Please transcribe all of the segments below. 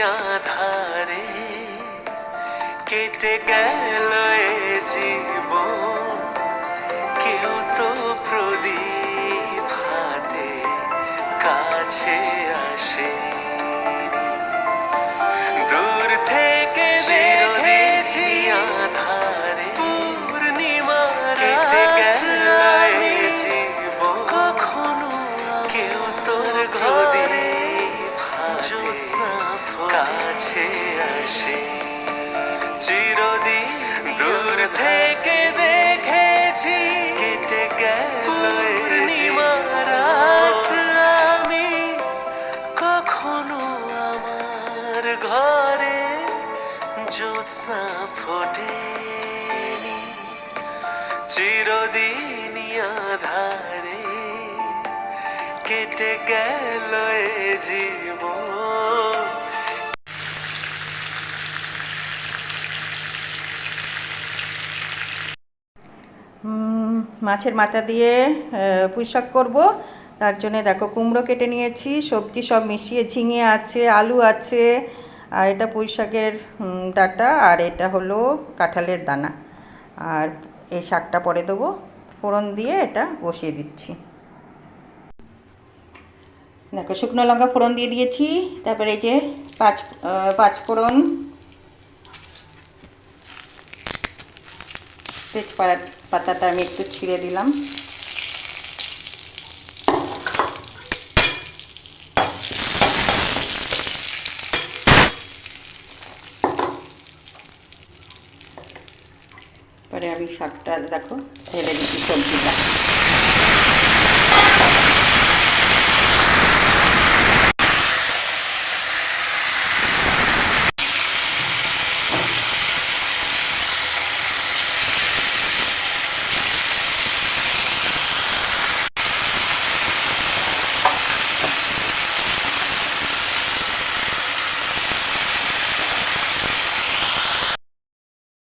আধারে কেটে গেল এ জীবন, কেউ তো প্রদীপ হাতে কাছে আসে। দূর থেকে দেখেছি আধারে পূর্ণিমার কেটে গেল এ জীবন, কখনো কেউ তোর ঘরে জ্যোৎস্না কাছে আসে। চিরদিন দূর থেকে দেখেছি কেটে গেল পূর্ণিমার রাত, আমি কখনো আমার ঘরে জ্যোৎস্না ফোটেনি। চিরদিন আধারে কেটে গেল এ জীবন। মাছের মাথা দিয়ে পুঁই শাক করবো। তার জন্যে দেখো কুমড়ো কেটে নিয়েছি, সবজি সব মিশিয়ে, ঝিঙে আছে, আলু আছে, আর এটা পুঁই শাকের ডাঁটা, আর এটা হলো কাঁঠালের দানা। আর এই শাকটা পরে দেবো, ফোড়ন দিয়ে এটা বসিয়ে দিচ্ছি। দেখো শুকনো লঙ্কা ফোড়ন দিয়ে দিয়েছি, তারপরে এই যে পাঁচ ফোড়ন, তেজপাতাটা আমি একটু ছিঁড়ে দিলাম, পরে আমি শাকটা দেখো ঢেলে দিচ্ছি সবজিটা।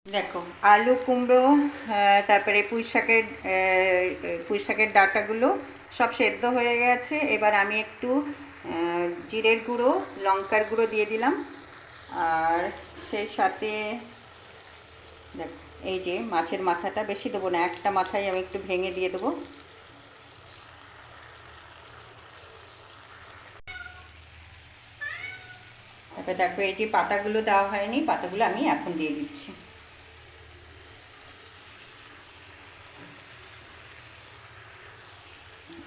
দেখো আলু, কুমড়ো, তারপরে পুঁই শাকের ডাঁটাগুলো সব সেদ্ধ হয়ে গেছে। এবার আমি একটু জিরের গুঁড়ো, লঙ্কার গুঁড়ো দিয়ে দিলাম, আর সেই সাথে দেখো এই যে মাছের মাথাটা, বেশি দেবো না, একটা মাথায় আমি একটু ভেঙে দিয়ে দেবো। তারপরে দেখো এই যে পাতাগুলো দেওয়া হয়নি, পাতাগুলো আমি এখন দিয়ে দিচ্ছি।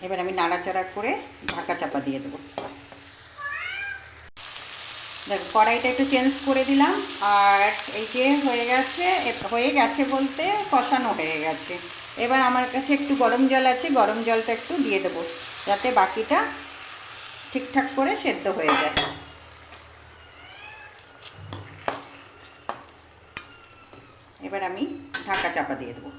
এবার আমি নাড়াচাড়া করে ঢাকা চাপা দিয়ে দেবো। দেখো কড়াইটা একটু চেঞ্জ করে দিলাম, আর এই যে হয়ে গেছে বলতে কষানো হয়ে গেছে। এবার আমার কাছে একটু গরম জল আছে, গরম জলটা একটু দিয়ে দেবো, যাতে বাকিটা ঠিকঠাক করে সেদ্ধ হয়ে যায়। এবার আমি ঢাকা চাপা দিয়ে দেবো।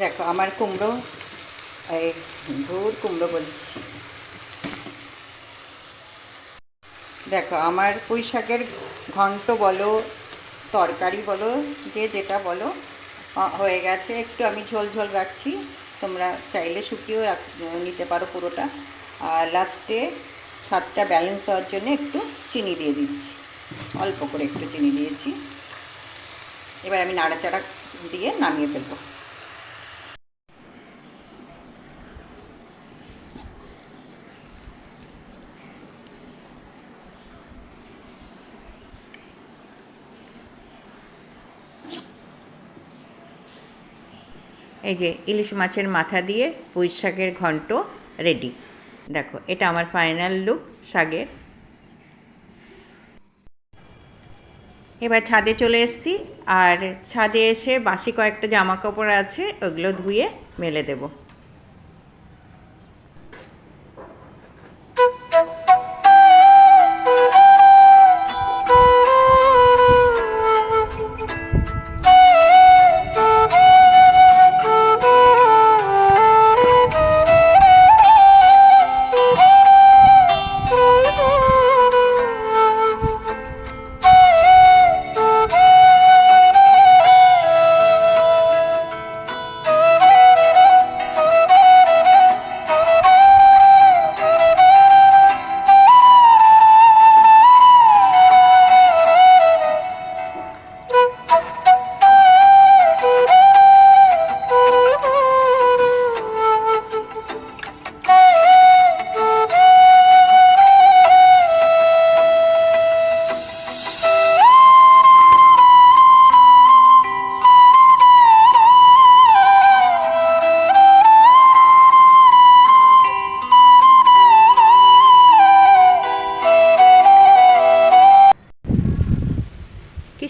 দেখো আমার কুমড়ো, কুমড়ো বলছি, দেখো আমার পুঁই শাকের ঘন্ট বলো, তরকারি বলো, যে যেটা বলো, হয়ে গেছে। একটু আমি ঝোল ঝোল রাখছি, তোমরা চাইলে শুকিয়েও নিতে পারো পুরোটা। আর লাস্টে স্বাদটা ব্যালেন্স হওয়ার জন্য একটু চিনি দিয়ে দিচ্ছি, অল্প করে একটু চিনি দিয়েছি। এবার আমি নাড়াচাড়া দিয়ে নামিয়ে ফেলবো। এই যে ইলিশ মাছের মাথা দিয়ে পুঁই শাকের ঘন্ট রেডি। দেখো এটা আমার ফাইনাল লুক শাকের। এবার ছাদে চলে এসেছি, আর ছাদে এসে বাসি কয়েকটা জামা কাপড় আছে, ওগুলো ধুয়ে মেলে দেবো।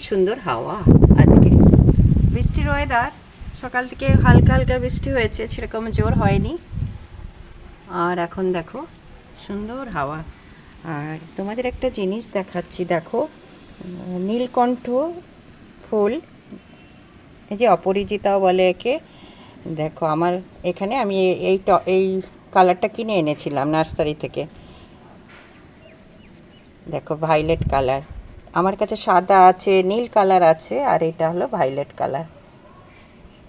সুন্দর হাওয়া আজকে। বৃষ্টির ওয়েদার, সকাল থেকে হালকা হালকা বৃষ্টি হয়েছে, সেরকম জোর হয়নি। আর এখন দেখো সুন্দর হাওয়া। আর তোমাদের একটা জিনিস দেখাচ্ছি, দেখো নীলকণ্ঠ ফুল, এই যে অপরাজিতাও বলে একে। দেখো আমার এখানে আমি এই কালারটা কিনে এনেছিলাম নার্সারি থেকে। দেখো ভায়োলেট কালার, আমার কাছে সাদা আছে, নীল কালার আছে, আর এটা হলো ভায়োলেট কালার।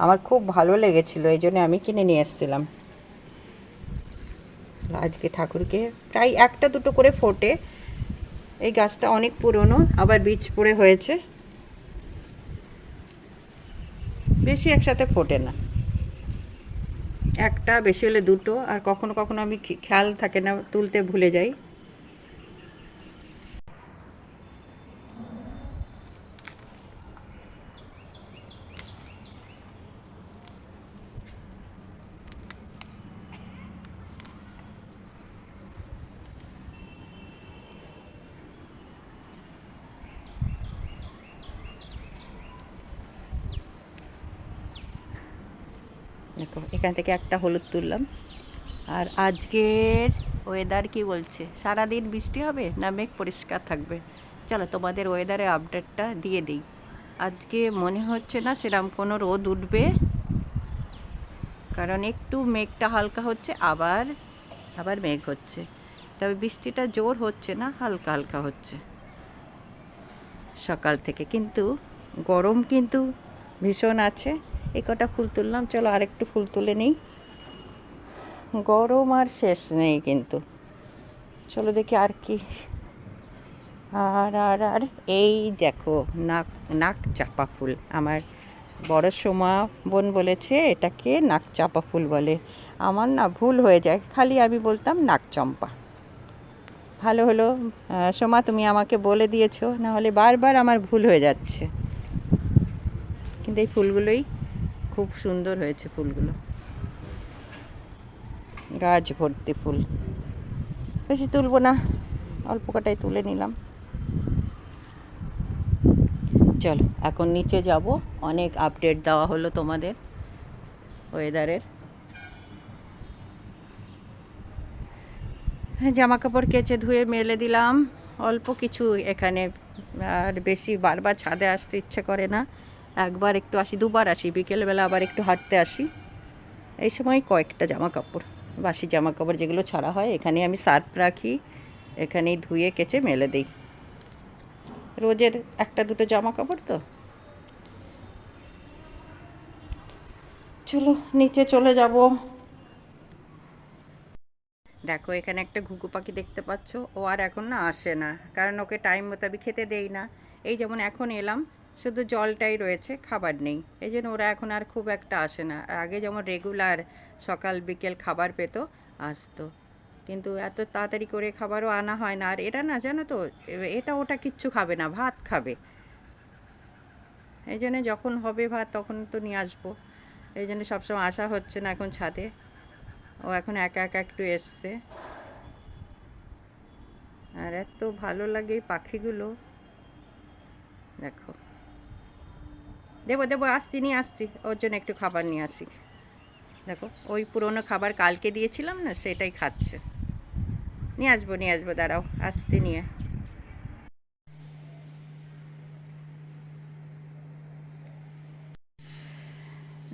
আমার খুব ভালো লেগেছিল, এই জন্য আমি কিনে নিয়ে এসেছিলাম। আজকে ঠাকুরকে প্রায় একটা দুটো করে ফোটে। এই গাছটা অনেক পুরনো, আবার বীজ পড়ে হয়েছে, বেশি একসাথে ফোটে না, একটা বেশি হলে দুটো। আর কখনো কখনো আমি খেয়াল থাকে না, তুলতে ভুলে যাই। দেখো এখান থেকে একটা হলুদ তুললাম। আর আজকের ওয়েদার কি বলছে, সারাদিন বৃষ্টি হবে না মেঘ পরিষ্কার থাকবে? চলো তোমাদের ওয়েদারের আপডেটটা দিয়ে দিই। আজকে মনে হচ্ছে না সেরকম কোনো রোদ উঠবে, কারণ একটু মেঘটা হালকা হচ্ছে, আবার আবার মেঘ হচ্ছে। তবে বৃষ্টিটা জোর হচ্ছে না, হালকা হালকা হচ্ছে সকাল থেকে। কিন্তু গরম কিন্তু ভীষণ আছে। এই কটা ফুল তুললাম, চলো আরেকটু ফুল তুলে নিই। গরম আর শেষ নেই কিন্তু। চলো দেখি আর কি। আর আর আর এই দেখো নাক নাক চাপা ফুল, আমার বড় সোমা বোন বলেছে এটাকে নাক চাপা ফুল বলে। আমার না ভুল হয়ে যায়, খালি আমি বলতাম নাক চম্পা। ভালো হলো সোমা তুমি আমাকে বলে দিয়েছো, না হলে বারবার আমার ভুল হয়ে যাচ্ছে। কিন্তু এই ফুলগুলোই খুব সুন্দর হয়েছে, ফুলগুলো গাছ ভর্তি ফুল। বেশি তুলবো না, অল্প কটাই তুলে নিলাম। চলো এখন নিচে যাব, অনেক আপডেট দেওয়া হলো তোমাদের ওয়েদারের। জামা কাপড় কেচে ধুয়ে মেলে দিলাম, অল্প কিছু এখানে, আর বেশি বারবার ছাদে আসতে ইচ্ছে করে না। একবার একটু আসি, দুবার আসি, বিকেলবেলা আবার একটু হাঁটতে আসি। এই সময় কয়েকটা জামা কাপড়, বাসি জামা কাপড় যেগুলো ছাড়া হয়, এখানে আমি সার্ফ রাখি, এখানেই ধুয়ে কেচে মেলে দিই। রোজের একটা দুটো জামা কাপড় তো। চলো নিচে চলে যাব। দেখো এখানে একটা ঘুঘু পাখি দেখতে পাচ্ছ, ও আর এখন না আসে না, কারণ ওকে টাইম মোতাবেক খেতে দেই না। এই যেমন এখন এলাম, শুধু জলটাই রয়েছে, খাবার নেই, এই জন্য ওরা এখন আর খুব একটা আসে না। আগে যেমন রেগুলার সকাল বিকেল খাবার পেত, আসতো, কিন্তু এত তাড়াতাড়ি করে খাবারও আনা হয় না। আর এরা না, জানো তো, এটা ওটা কিচ্ছু খাবে না, ভাত খাবে। এই জন্য যখন হবে ভাত তখন তো নিয়ে আসবো। এই জন্য সবসময় আসা হচ্ছে না এখন ছাদে। ও এখন একা একা একটু এসছে। আর এত ভালো লাগে এই পাখিগুলো। দেখো দেবো দেবো, আসছি, নিয়ে আসছি, ওর জন্য একটু খাবার নিয়ে আসি। দেখো ওই পুরনো খাবার কালকে দিয়েছিলাম না, সেটাই খাচ্ছে। নিয়ে আসবো, দাঁড়াও, আসছি নিয়ে।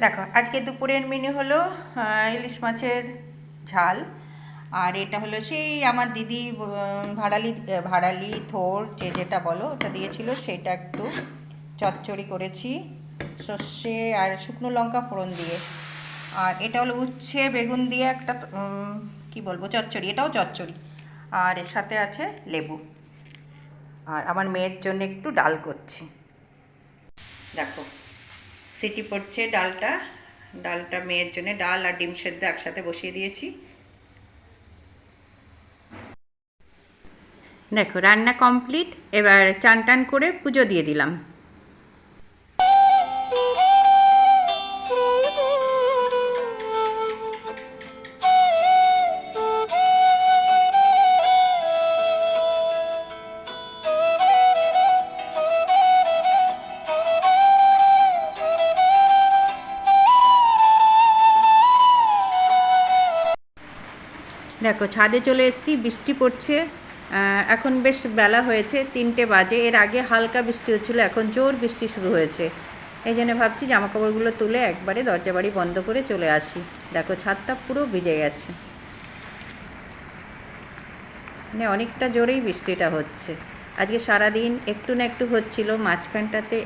দেখো আজকে দুপুরের মেনু হলো ইলিশ মাছের ঝাল। আর এটা হলো সেই আমার দিদি ভাড়ালি থোর যেটা বলো ওটা দিয়েছিল, সেটা একটু চচ্চড়ি করেছি সর্ষে আর শুকনো লঙ্কা ফোড়ন দিয়ে। আর এটা হলো উচ্ছে বেগুন দিয়ে একটা কি বলবো, চচ্চড়ি, এটাও চচ্চড়ি। আর এর সাথে আছে লেবু। আর আমার মেয়ের জন্য একটু ডাল করছি। দেখো সিটি পড়ছে ডালটা, ডালটা মেয়ের জন্য, ডাল আর ডিম সেদ্ধ একসাথে বসিয়ে দিয়েছি। দেখো রান্না কমপ্লিট, এবার চান টান করে পুজো দিয়ে দিলাম। দেখো ছাদে চলে এসেছি, বৃষ্টি পড়ছে। এখন বেশ বেলা হয়েছে, 3টে বাজে। এর আগে হালকা বৃষ্টি হচ্ছিলো, এখন জোর বৃষ্টি শুরু হয়েছে। এই জন্য ভাবছি জামাকাপড়গুলো তুলে একবারে দরজা বাড়ি বন্ধ করে চলে আসি। দেখো ছাদটা পুরো ভিজে গেছে, মানে অনেকটা জোরেই বৃষ্টিটা হচ্ছে। আজকে সারাদিন একটু না একটু হচ্ছিল, মাঝখানটাতে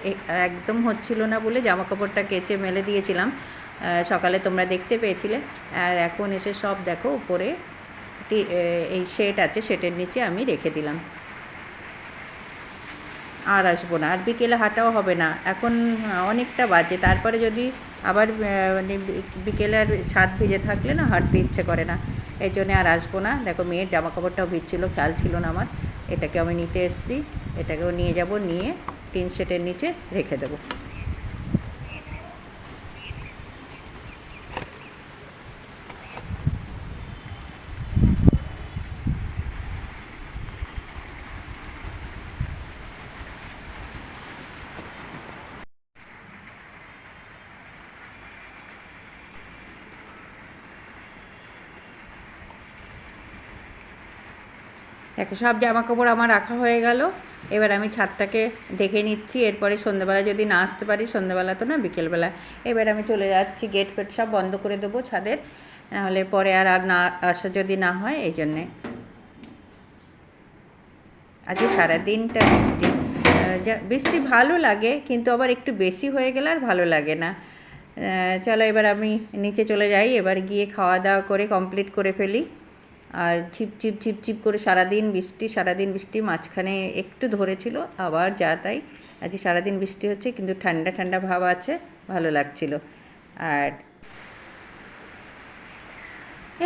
একদম হচ্ছিল না বলে জামাকাপড়টা কেচে মেলে দিয়েছিলাম, সকালে তোমরা দেখতে পেয়েছিলে। আর এখন এসে সব দেখো উপরে এই শেড আছে, শেডের নিচে আমি রেখে দিলাম। আর আসবো না, আর বিকেলে হাঁটাও হবে না, এখন অনেকটা বাজে। তারপরে যদি আবার মানে বিকেলে আর ছাদ ভিজে থাকলে না হাঁটতে ইচ্ছে করে না, এই জন্যে আর আসবো না। দেখো মেয়ের জামা কাপড়টাও ভিজছিল, খেয়াল ছিল না আমার। এটাকে আমি নিতে এসেছি, এটাকেও নিয়ে যাব, নিয়ে টিন শেডের নিচে রেখে দেবো। দেখো সব জামাকাপড় আমার রাখা হয়ে গেল। এবার আমি ছাদটাকে দেখে নিচ্ছি, এরপরে সন্ধ্যেবেলা যদি না আসতে পারি, সন্ধ্যেবেলা তো না, বিকেলবেলা। এবার আমি চলে যাচ্ছি, গেট ফেট সব বন্ধ করে দেবো ছাদের, নাহলে পরে আর না আসা যদি না হয়। এই জন্যে আজকে সারাদিনটা বৃষ্টি। বৃষ্টি ভালো লাগে, কিন্তু আবার একটু বেশি হয়ে গেলে আর ভালো লাগে না। চলো এবার আমি নিচে চলে যাই, এবার গিয়ে খাওয়া দাওয়া করে কমপ্লিট করে ফেলি। আর ছিপছিপ ছিপছিপ করে সারাদিন বৃষ্টি, মাঝখানে একটু ধরেছিল, আবার যা তাই। আজকে সারাদিন বৃষ্টি হচ্ছে, কিন্তু ঠান্ডা ঠান্ডা ভাব আছে, ভালো লাগছিল। আর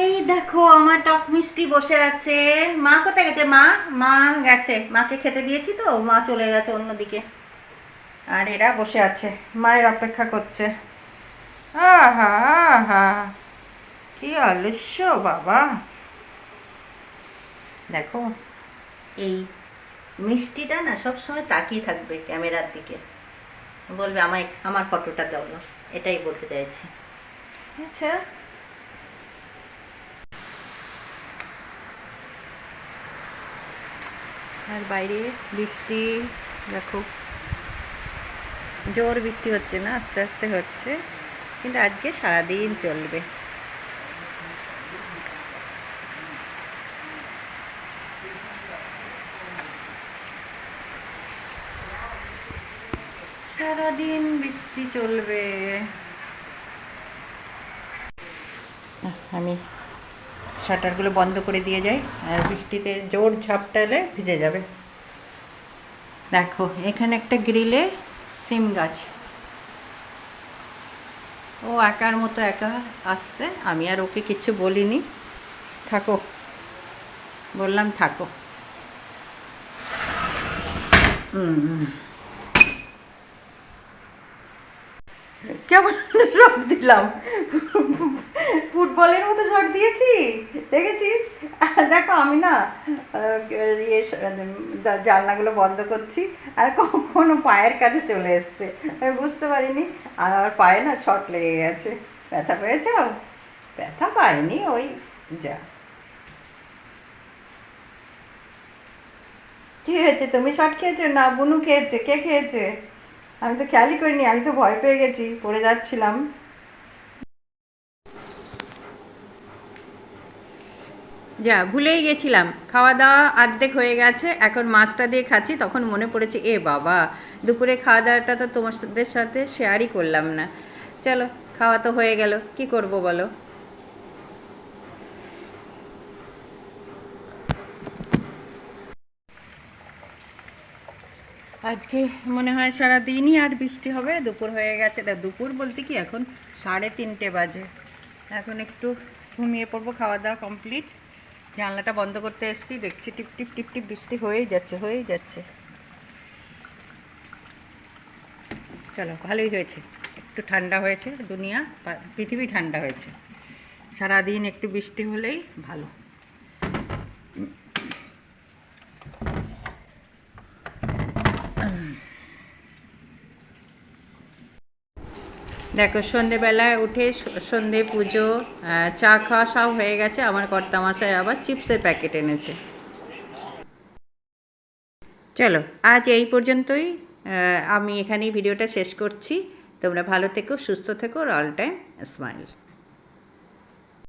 এই দেখো আমার টক মিষ্টি বসে আছে। মা কোথায় গেছে? মা গেছে, মাকে খেতে দিয়েছি তো, মা চলে গেছে অন্যদিকে। আর এরা বসে আছে, মায়ের অপেক্ষা করছে। আহা আহা, কি আলস্য বাবা। দেখো এই মিষ্টিটা না সবসময় তাকিয়ে থাকবে ক্যামেরার দিকে, বলবে আমার ফটোটা দাও, এটাই বলতে চাইছি। আচ্ছা, আর বাইরে বৃষ্টি দেখো, জোর বৃষ্টি হচ্ছে না, আস্তে আস্তে হচ্ছে, কিন্তু আজকে সারাদিন চলবে। সারাদিন বৃষ্টি চলবে। আমি শাটারগুলো বন্ধ করে দিয়ে যাই, আর বৃষ্টিতে জোর ঝাপটা এলে ভিজে যাবে। দেখো এখানে একটা গ্রিলে সিম গাছ, ও একার মতো একা আসছে, আমি আর ওকে কিচ্ছু বলিনি। থাকো বললাম, থাকো। কেমন শট দিলাম, ফুটবলের মতো শট দিয়েছি, দেখেছিস? দেখো আমি না জানলাগুলো বন্ধ করছি, আর কখনো পায়ের কাছে চলে এসছে, আমি বুঝতে পারিনি। আর আমার পায়ে না শট লেগে গেছে। ব্যথা পেয়েছ? ব্যথা পাইনি, ওই যা। কী হয়েছে, তুমি শট খেয়েছো না বুনু খেয়েছে? কে খেয়েছে? আমি তো খেয়ালই করিনি, আমি তো ভয় পেয়ে গেছি, পড়ে যাচ্ছিলাম। যা ভুলেই গেছিলাম, খাওয়া দাওয়া অর্ধেক হয়ে গেছে, এখন মাছটা দিয়ে খাচ্ছি, তখন মনে পড়েছে এ বাবা, দুপুরে খাওয়া দাওয়াটা তো তোমাদের সাথে শেয়ারই করলাম না। চলো, খাওয়া তো হয়ে গেল, কি করব বলো। আজকে মনে হয় সারাদিনই আর বৃষ্টি হবে। দুপুর হয়ে গেছে, দুপুর বলতে কি এখন 3:30 বাজে। এখন একটু ঘুমিয়ে পড়বো, খাওয়া দাওয়া কমপ্লিট। জানলাটা বন্ধ করতে এসেছি, দেখছি টিপ টিপ টিপ টিপ বৃষ্টি হয়েই যাচ্ছে। চলো, ভালোই হয়েছে, একটু ঠান্ডা হয়েছে, পৃথিবী ঠান্ডা হয়েছে। সারাদিন একটু বৃষ্টি হলেই ভালো। দেখো সন্ধেবেলায় উঠে সন্ধে পুজো চা খাওয়া সব হয়ে গেছে। আমার কর্তামশাই আবার চিপসের প্যাকেট এনেছে। চলো আজ এই পর্যন্তই। আমি এখানেই ভিডিওটা শেষ করছি। তোমরা ভালো থেকো, সুস্থ থেকো, অল টাইম স্মাইল।